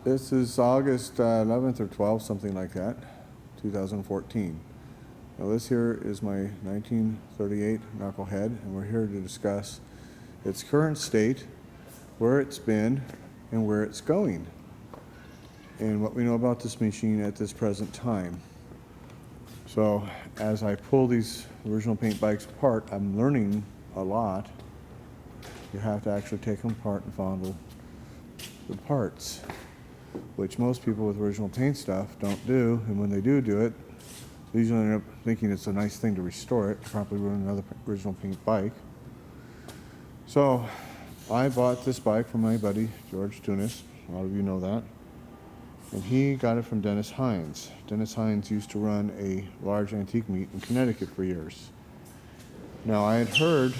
This is August 11th or 12th, something like that, 2014. Now this here is my 1938 Knucklehead, and we're here to discuss its current state, where it's been, and where it's going, and what we know about this machine at this present time. So as I pull these original paint bikes apart, I'm learning a lot. You have to actually take them apart and fondle the parts, which most people with original paint stuff don't do, and when they do it, they usually end up thinking it's a nice thing to restore it, probably ruin another original paint bike. So I bought this bike from my buddy George Tunis, a lot of you know that, and he got it from Dennis Hines. Dennis Hines used to run a large antique meet in Connecticut for years. Now I had heard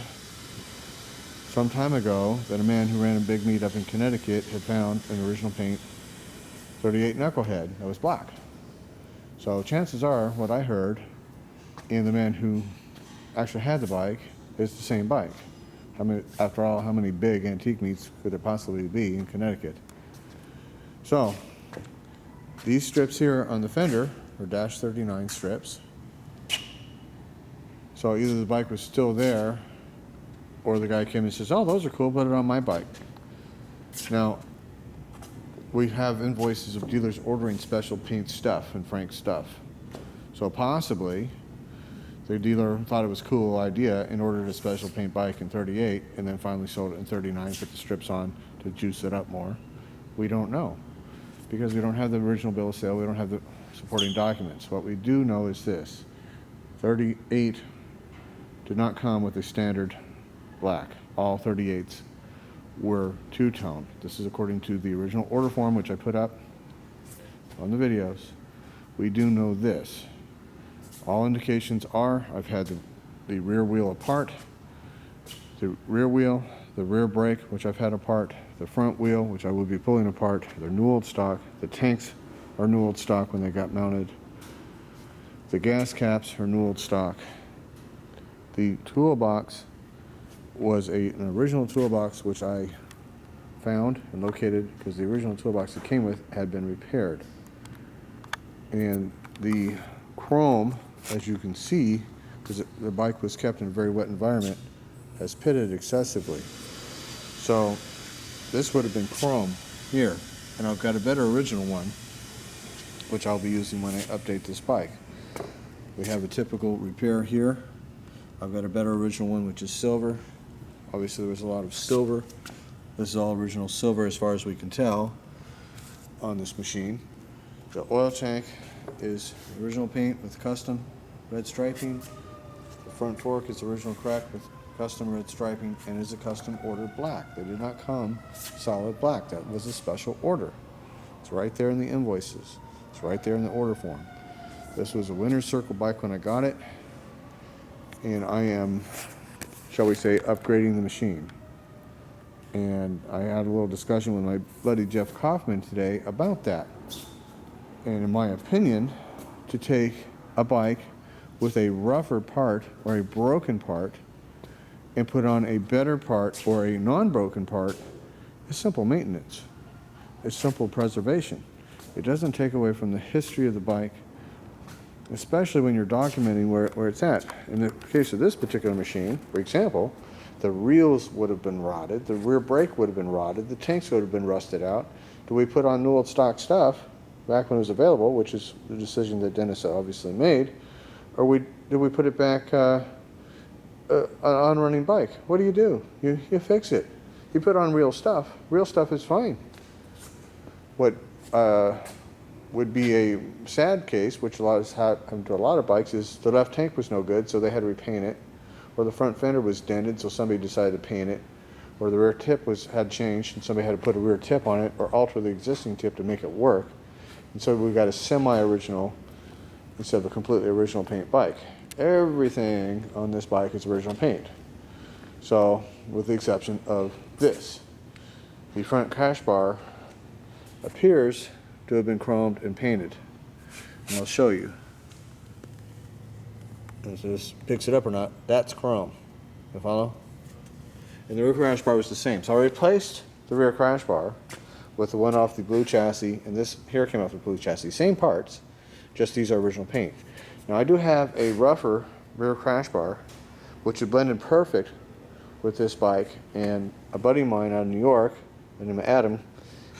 some time ago that a man who ran a big meet up in Connecticut had found an original paint 38 Knucklehead that was black. So chances are what I heard and the man who actually had the bike is the same bike. After all, how many big antique meets could there possibly be in Connecticut? So these strips here on the fender are dash 39 strips. So either the bike was still there, or the guy came and says, oh, those are cool, put it on my bike. Now, we have invoices of dealers ordering special paint stuff and Frank stuff. So possibly the dealer thought it was a cool idea and ordered a special paint bike in 38 and then finally sold it in 39, put the strips on to juice it up more. We don't know, because we don't have the original bill of sale, we don't have the supporting documents. What we do know is this: 38 did not come with a standard black. All 38s were two-tone. This is according to the original order form, which I put up on the videos. We do know this. All indications are I've had the rear wheel apart, the rear wheel, the rear brake, which I've had apart, the front wheel, which I will be pulling apart. They're new old stock. The tanks are new old stock when they got mounted. The gas caps are new old stock. The toolbox was an original toolbox which I found and located because the original toolbox it came with had been repaired. And the chrome, as you can see, because the bike was kept in a very wet environment, has pitted excessively. So this would have been chrome here, and I've got a better original one which I'll be using when I update this bike. We have a typical repair here. I've got a better original one which is silver. Obviously there was a lot of silver. This is all original silver as far as we can tell on this machine. The oil tank is original paint with custom red striping. The front fork is original crack with custom red striping and is a custom ordered black. They did not come solid black. That was a special order. It's right there in the invoices. It's right there in the order form. This was a winner's circle bike when I got it, and I am, shall we say, upgrading the machine. And I had a little discussion with my buddy Jeff Kaufman today about that. And in my opinion, to take a bike with a rougher part or a broken part and put on a better part or a non-broken part is simple maintenance. It's simple preservation. It doesn't take away from the history of the bike, especially when you're documenting where it's at. In the case of this particular machine, for example, the reels would have been rotted, the rear brake would have been rotted, the tanks would have been rusted out. Do we put on new old stock stuff back when it was available, which is the decision that Dennis obviously made, or did we put it back on a running bike? What do? You fix it. You put on real stuff. Real stuff is fine. What would be a sad case, which has happened to a lot of bikes, is the left tank was no good, so they had to repaint it, or the front fender was dented, so somebody decided to paint it, or the rear tip had changed, and somebody had to put a rear tip on it, or alter the existing tip to make it work. And so we got a semi-original instead of a completely original paint bike. Everything on this bike is original paint. So, with the exception of this. The front crash bar appears to have been chromed and painted. And I'll show you. If this picks it up or not, that's chrome. You follow? And the rear crash bar was the same. So I replaced the rear crash bar with the one off the blue chassis, and this here came off the blue chassis. Same parts, just these are original paint. Now I do have a rougher rear crash bar, which would blend in perfect with this bike, and a buddy of mine out of New York, named Adam,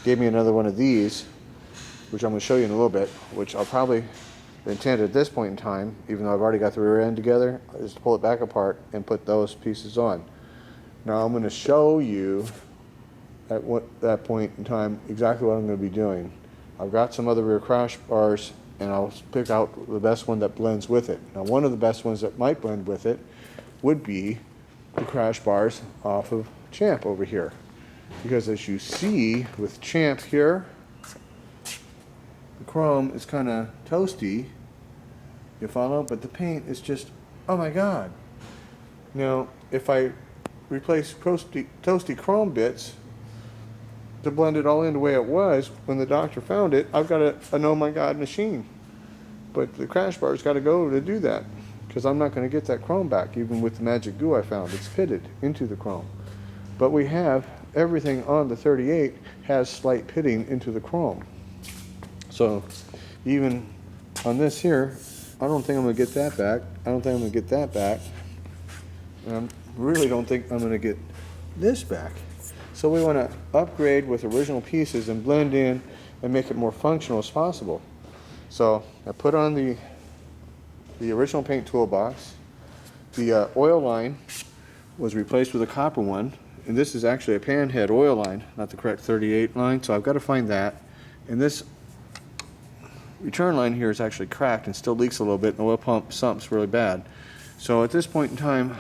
gave me another one of these, which I'm going to show you in a little bit, which I'll probably intend at this point in time, even though I've already got the rear end together, is to pull it back apart and put those pieces on. Now I'm going to show you at that point in time exactly what I'm going to be doing. I've got some other rear crash bars, and I'll pick out the best one that blends with it. Now one of the best ones that might blend with it would be the crash bars off of Champ over here. Because as you see with Champ here, the chrome is kind of toasty, you follow? But the paint is just, oh my God. Now, if I replace toasty chrome bits to blend it all in the way it was when the doctor found it, I've got an oh my God machine. But the crash bar's got to go to do that, because I'm not going to get that chrome back, even with the magic goo I found. It's pitted into the chrome. But we have everything on the 38 has slight pitting into the chrome. So even on this here, I don't think I'm going to get that back. I don't think I'm going to get that back. And I really don't think I'm going to get this back. So we want to upgrade with original pieces and blend in and make it more functional as possible. So I put on the original paint toolbox. The oil line was replaced with a copper one, and this is actually a panhead oil line, not the correct 38 line, so I've got to find that. And this return line here is actually cracked and still leaks a little bit, and the oil pump sumps really bad. So at this point in time,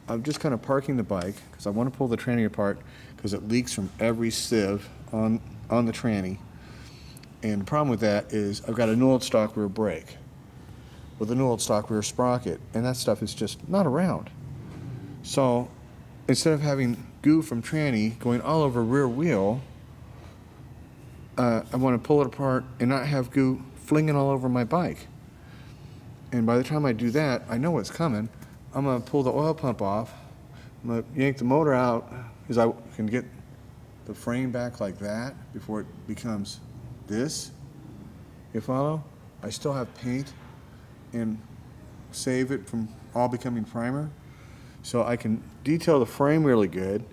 I'm just kind of parking the bike because I want to pull the tranny apart because it leaks from every sieve on the tranny. And the problem with that is I've got a new old stock rear brake with a new old stock rear sprocket, and that stuff is just not around. So instead of having goo from tranny going all over rear wheel, I want to pull it apart and not have goo flinging all over my bike. And by the time I do that, I know what's coming. I'm going to pull the oil pump off. I'm going to yank the motor out because I can get the frame back like that before it becomes this. You follow? I still have paint and save it from all becoming primer. So I can detail the frame really good,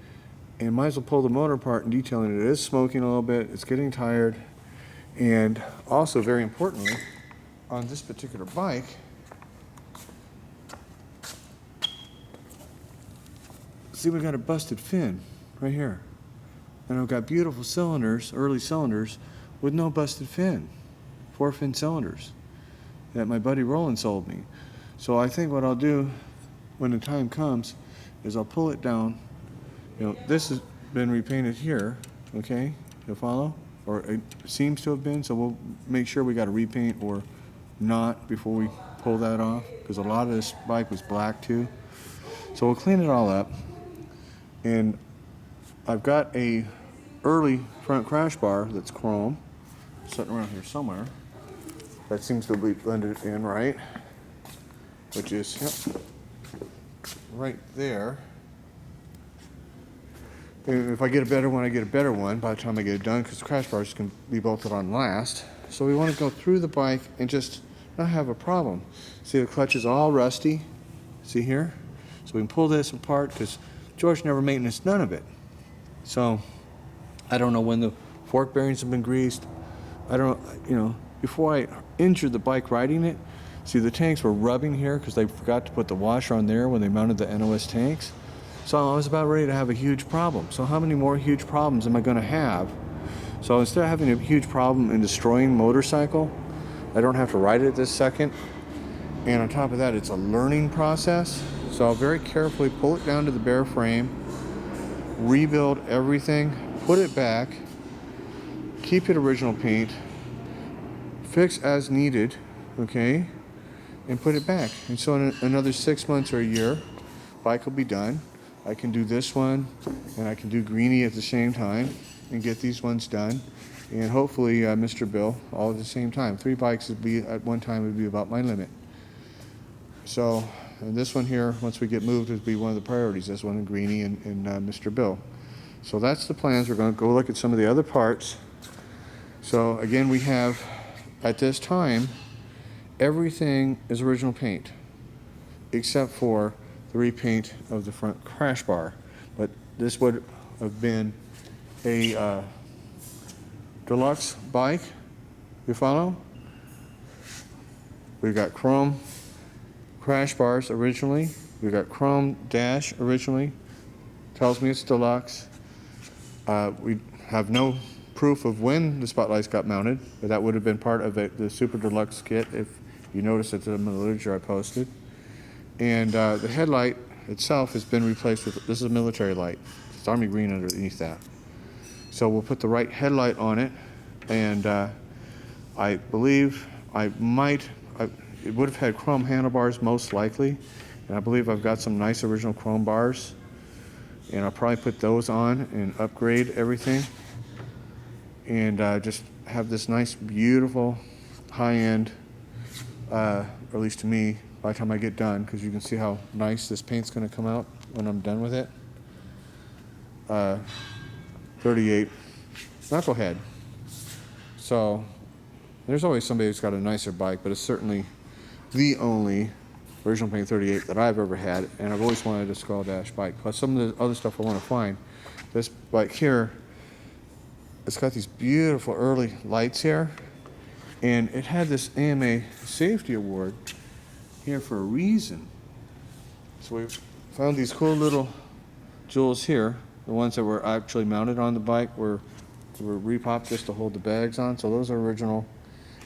and might as well pull the motor apart and detailing it. It is smoking a little bit, it's getting tired, and also very importantly, on this particular bike, see, we got a busted fin right here. And I've got beautiful cylinders, early cylinders, with no busted fin. 4-fin cylinders that my buddy Roland sold me. So I think what I'll do when the time comes is I'll pull it down. You know, this has been repainted here, okay? You follow? Or it seems to have been, so we'll make sure we got to repaint or not before we pull that off, because a lot of this bike was black too. So we'll clean it all up. And I've got a early front crash bar that's chrome sitting around here somewhere. That seems to be blended in right, which is right there. And if I get a better one, I get a better one by the time I get it done, because the crash bars can be bolted on last. So we want to go through the bike and just not have a problem. See, the clutch is all rusty. See here? So we can pull this apart because George never maintenance none of it. So I don't know when the fork bearings have been greased. I don't, before I injured the bike riding it, see, the tanks were rubbing here because they forgot to put the washer on there when they mounted the NOS tanks. So I was about ready to have a huge problem. So how many more huge problems am I going to have? So instead of having a huge problem in destroying motorcycle, I don't have to ride it this second. And on top of that, it's a learning process. So I'll very carefully pull it down to the bare frame, rebuild everything, put it back, keep it original paint, fix as needed, okay, and put it back. And so in another 6 months or a year, bike will be done. I can do this one, and I can do Greenie at the same time, and get these ones done, and hopefully Mr. Bill all at the same time. 3 bikes would be at one time would be about my limit. So, and this one here, once we get moved, would be one of the priorities. This one, and Greenie and Mr. Bill. So that's the plans. We're going to go look at some of the other parts So again, we have, at this time, everything is original paint, except for the repaint of the front crash bar. But this would have been a deluxe bike, you follow? We've got chrome crash bars originally. We've got chrome dash originally. Tells me it's deluxe. We have no proof of when the spotlights got mounted, but that would have been part of the super deluxe kit if you notice it's in the literature I posted. And the headlight itself has been replaced with, this is a military light. It's army green underneath that. So we'll put the right headlight on it, and I believe it would have had chrome handlebars most likely, and I believe I've got some nice original chrome bars, and I'll probably put those on and upgrade everything, and just have this nice, beautiful, high-end, or at least to me, by the time I get done, because you can see how nice this paint's going to come out when I'm done with it. 38 Knucklehead. So there's always somebody who's got a nicer bike, but it's certainly the only original paint 38 that I've ever had, and I've always wanted a skull dash bike. Plus some of the other stuff I want to find. This bike here, it's got these beautiful early lights here, and it had this AMA safety award here for a reason. So we found these cool little jewels here. The ones that were actually mounted on the bike were repopped just to hold the bags on, so those are original.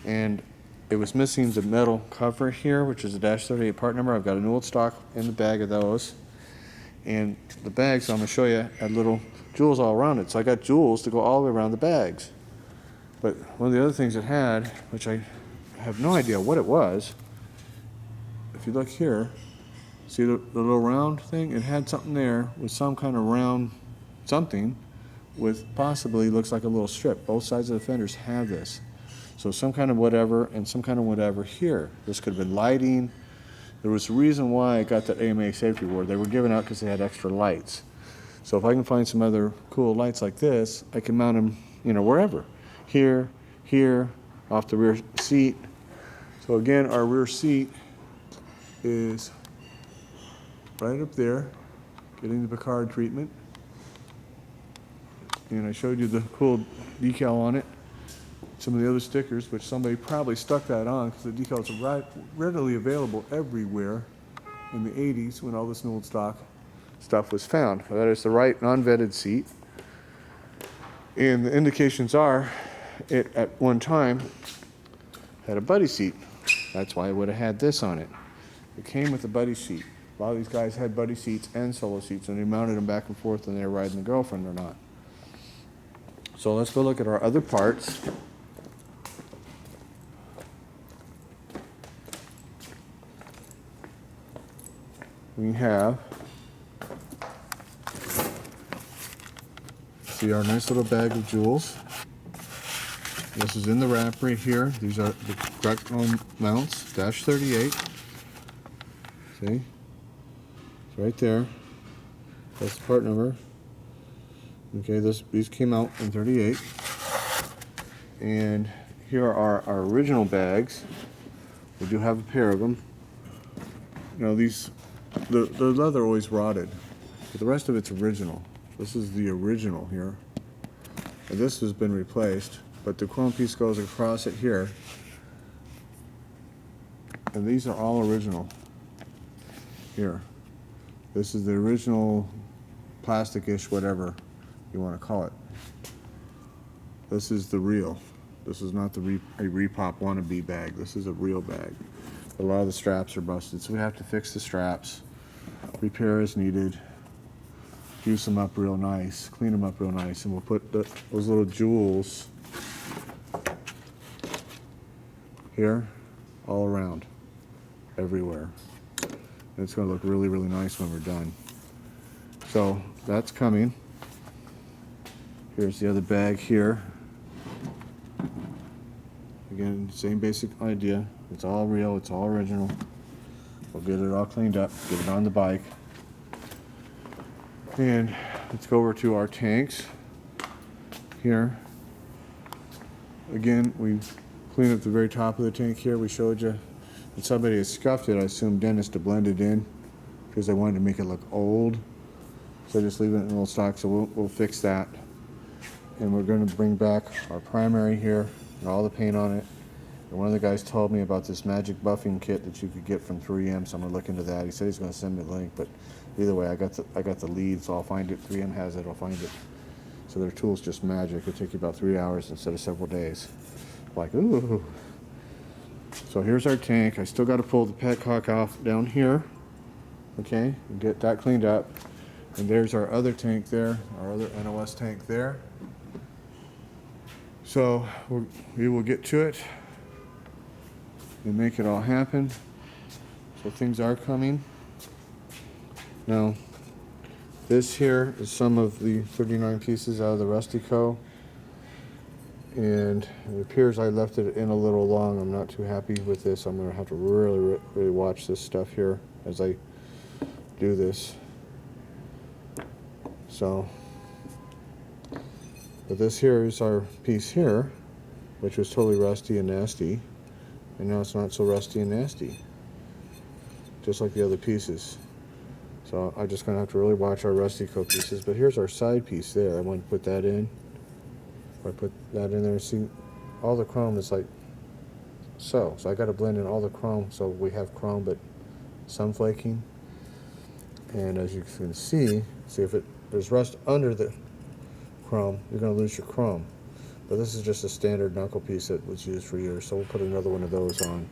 And it was missing the metal cover here, which is a Dash 38 part number. I've got an old stock in the bag of those. And the bags, I'm going to show you, had little jewels all around it. So I got jewels to go all the way around the bags. But one of the other things it had, which I have no idea what it was, if you look here, see the little round thing? It had something there with some kind of round something with possibly looks like a little strip. Both sides of the fenders have this. So some kind of whatever and some kind of whatever here. This could have been lighting. There was a reason why I got that AMA safety award. They were given out because they had extra lights. So if I can find some other cool lights like this, I can mount them, wherever. Here, here, off the rear seat. So again, our rear seat is right up there, getting the Picard treatment. And I showed you the cool decal on it. Some of the other stickers, which somebody probably stuck that on because the decals are readily available everywhere in the 80s when all this old stock stuff was found. That is the right non-vetted seat. And the indications are it at one time had a buddy seat. That's why it would have had this on it. It came with a buddy seat. A lot of these guys had buddy seats and solo seats, and they mounted them back and forth when they were riding the girlfriend or not. So let's go look at our other parts. We have, see our nice little bag of jewels. This is in the wrap right here. These are the correct mounts, Dash 38. See? It's right there. That's the part number. Okay, these came out in 38. And here are our original bags. We do have a pair of them. The leather always rotted, but the rest of it's original. This is the original here. And this has been replaced, but the chrome piece goes across it here. And these are all original here. This is the original plastic-ish, whatever you want to call it. This is the real. This is not a repop wannabe bag. This is a real bag. A lot of the straps are busted, so we have to fix the straps. Repair as needed. Juice them up real nice. Clean them up real nice, and we'll put those little jewels here, all around, everywhere. And it's going to look really, really nice when we're done. So that's coming. Here's the other bag here. Again, same basic idea. It's all real, it's all original. We'll get it all cleaned up, get it on the bike. And let's go over to our tanks here. again, we clean up the very top of the tank here. We showed you. And somebody has scuffed it, I assume Dennis to blend it in because they wanted to make it look old. So just leave it in old stock. So we'll fix that. And we're going to bring back our primary here and all the paint on it. And one of the guys told me about this magic buffing kit that you could get from 3M, so I'm going to look into that. He said he's going to send me the link, but either way, I got the lead, so I'll find it. 3M has it, I'll find it. So their tool's just magic. It'll take you about 3 hours instead of several days. Like, ooh. So here's our tank. I still got to pull the petcock off down here, okay, and get that cleaned up. And there's our other tank there, our other NOS tank there. So we will get to it and make it all happen. So things are coming. Now, this here is some of the 39 pieces out of the Rustico. And it appears I left it in a little long. I'm not too happy with this. I'm going to have to really watch this stuff here as I do this. So, but this here is our piece here, which was totally rusty and nasty. And now it's not so rusty and nasty, just like the other pieces. So I'm just going to have to really watch our Rustico pieces. But here's our side piece there. I want to put that in. If I put that in there, see, all the chrome is like so. So I got to blend in all the chrome so we have chrome, but some flaking. And as you can see if there's rust under the chrome, you're going to lose your chrome. But this is just a standard knuckle piece that was used for years, so we'll put another one of those on.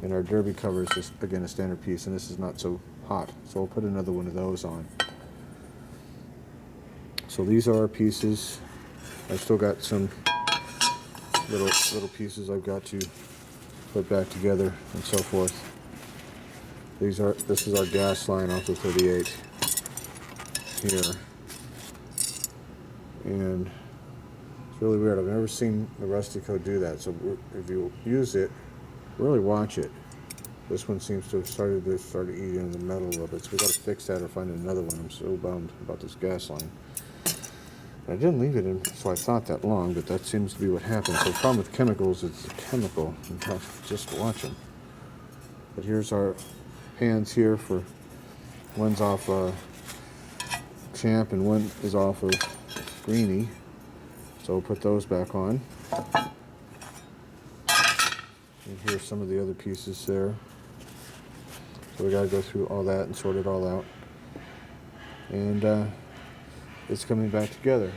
And our derby cover is just, again, a standard piece, and this is not so hot, so we'll put another one of those on. So these are our pieces. I've still got some little pieces I've got to put back together and so forth. This is our gas line off the 38 here. And it's really weird. I've never seen the Rustico do that. So if you use it, really watch it. This one seems to have started eating the metal a little bit. So we got to fix that or find another one. I'm so bummed about this gas line. I didn't leave it in, so I thought that long, but that seems to be what happened. So the problem with chemicals, it's a chemical. You have to just watch them. But here's our pans here for one's off Champ and one is off of Greenie. So we'll put those back on. And here's some of the other pieces there. So we got to go through all that and sort it all out. And it's coming back together.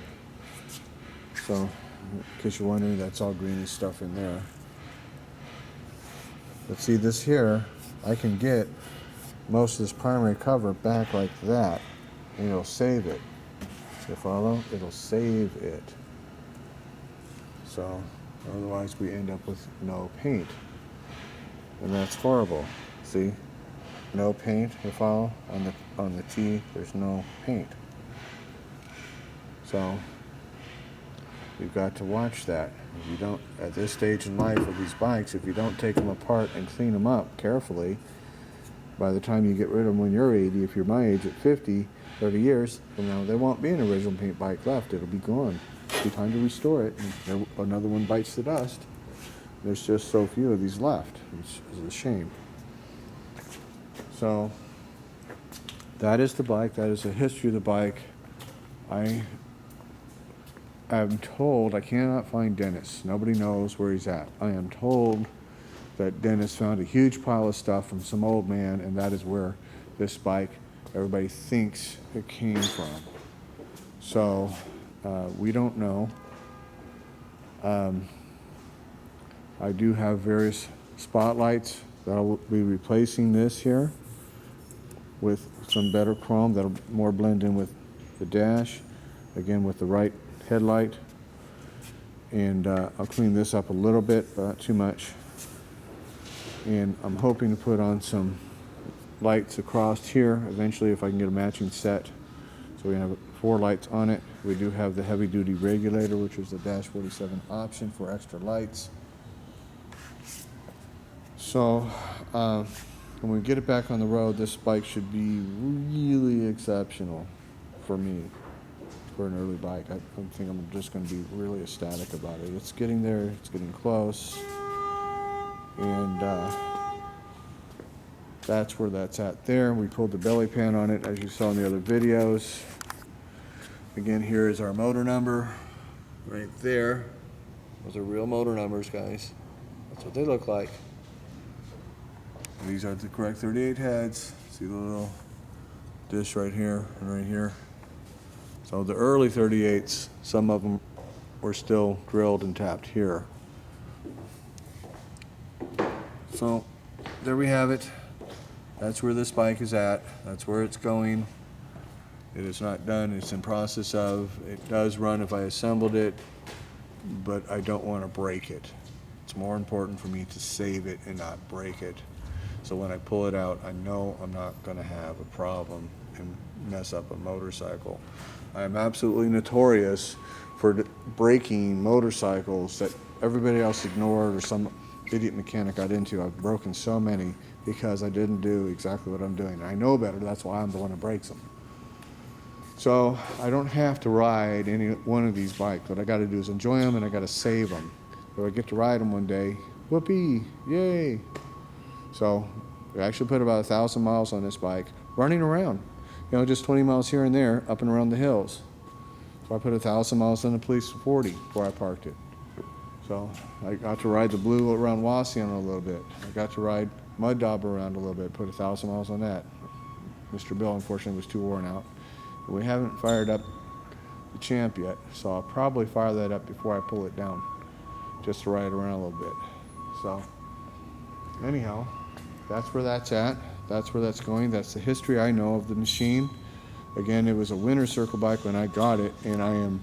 So, in case you're wondering, that's all Greenie stuff in there. But see, this here, I can get most of this primary cover back like that, and it'll save it. You follow? It'll save it. So, otherwise we end up with no paint. And that's horrible. See? No paint, you follow? On the T, there's no paint. So, you've got to watch that. If you don't, at this stage in life of these bikes, if you don't take them apart and clean them up carefully, by the time you get rid of them when you're 80, if you're my age at 50, 30 years from now, there won't be an original paint bike left. It'll be gone. It'll be time to restore it. And another one bites the dust. There's just so few of these left, which is a shame. So, that is the bike. That is the history of the bike. I'm told I cannot find Dennis. Nobody knows where he's at. I am told that Dennis found a huge pile of stuff from some old man, and that is where this bike, everybody thinks it came from. So, we don't know. I do have various spotlights that I'll be replacing this here with some better chrome that'll more blend in with the dash, again with the right headlight. And I'll clean this up a little bit, but not too much. And I'm hoping to put on some lights across here eventually if I can get a matching set. So we have 4 lights on it. We do have the heavy duty regulator, which is the Dash 47 option for extra lights. So when we get it back on the road, this bike should be really exceptional for me. for an early bike. I think I'm just going to be really ecstatic about it. It's getting there. It's getting close. And that's where that's at there. We pulled the belly pan on it, as you saw in the other videos. Again, here is our motor number right there. Those are real motor numbers, guys. That's what they look like. These are the correct 38 heads. See the little dish right here and right here. So the early 38s, some of them were still drilled and tapped here. So there we have it. That's where this bike is at. That's where it's going. It is not done. It's in process of. It does run if I assembled it, but I don't want to break it. It's more important for me to save it and not break it. So when I pull it out, I know I'm not going to have a problem and mess up a motorcycle. I am absolutely notorious for breaking motorcycles that everybody else ignored or some idiot mechanic got into. I've broken so many because I didn't do exactly what I'm doing. I know better, that's why I'm the one that breaks them. So I don't have to ride any one of these bikes. What I got to do is enjoy them, and I got to save them. If I get to ride them one day, whoopee, yay. So I actually put about 1,000 miles on this bike, running around. You know, just 20 miles here and there, up and around the hills. So I put 1,000 miles on the police 40 before I parked it. So I got to ride the blue around Wasion a little bit. I got to ride Mud Daub around a little bit, put 1,000 miles on that. Mr. Bill, unfortunately, was too worn out. But we haven't fired up the Champ yet, so I'll probably fire that up before I pull it down, just to ride around a little bit. So anyhow, that's where that's at. That's where that's going. That's the history I know of the machine. Again, it was a winter circle bike when I got it, and I am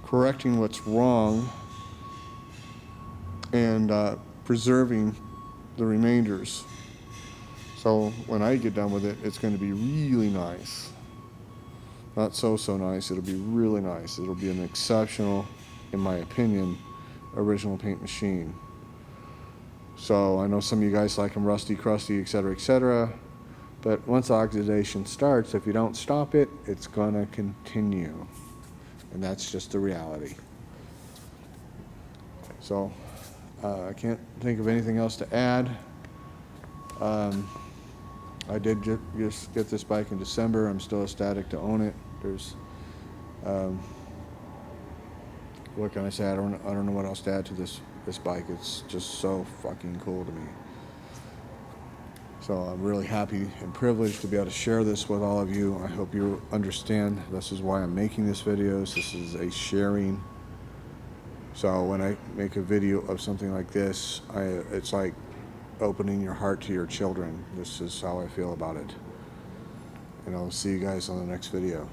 correcting what's wrong and preserving the remainders. So when I get done with it, it's going to be really nice. Not so nice. It'll be really nice. It'll be an exceptional, in my opinion, original paint machine. So I know some of you guys like them rusty, crusty, etc., etc. But once oxidation starts, if you don't stop it, it's gonna continue, and that's just the reality. So I can't think of anything else to add. I did just get this bike in December. I'm still ecstatic to own it. There's, what can I say? I don't know what else to add to this bike. It's just so fucking cool to me. So I'm really happy and privileged to be able to share this with all of you. I hope you understand this is why I'm making this videos. This is a sharing. So when I make a video of something like this, it's like opening your heart to your children. This is how I feel about it. And I'll see you guys on the next video.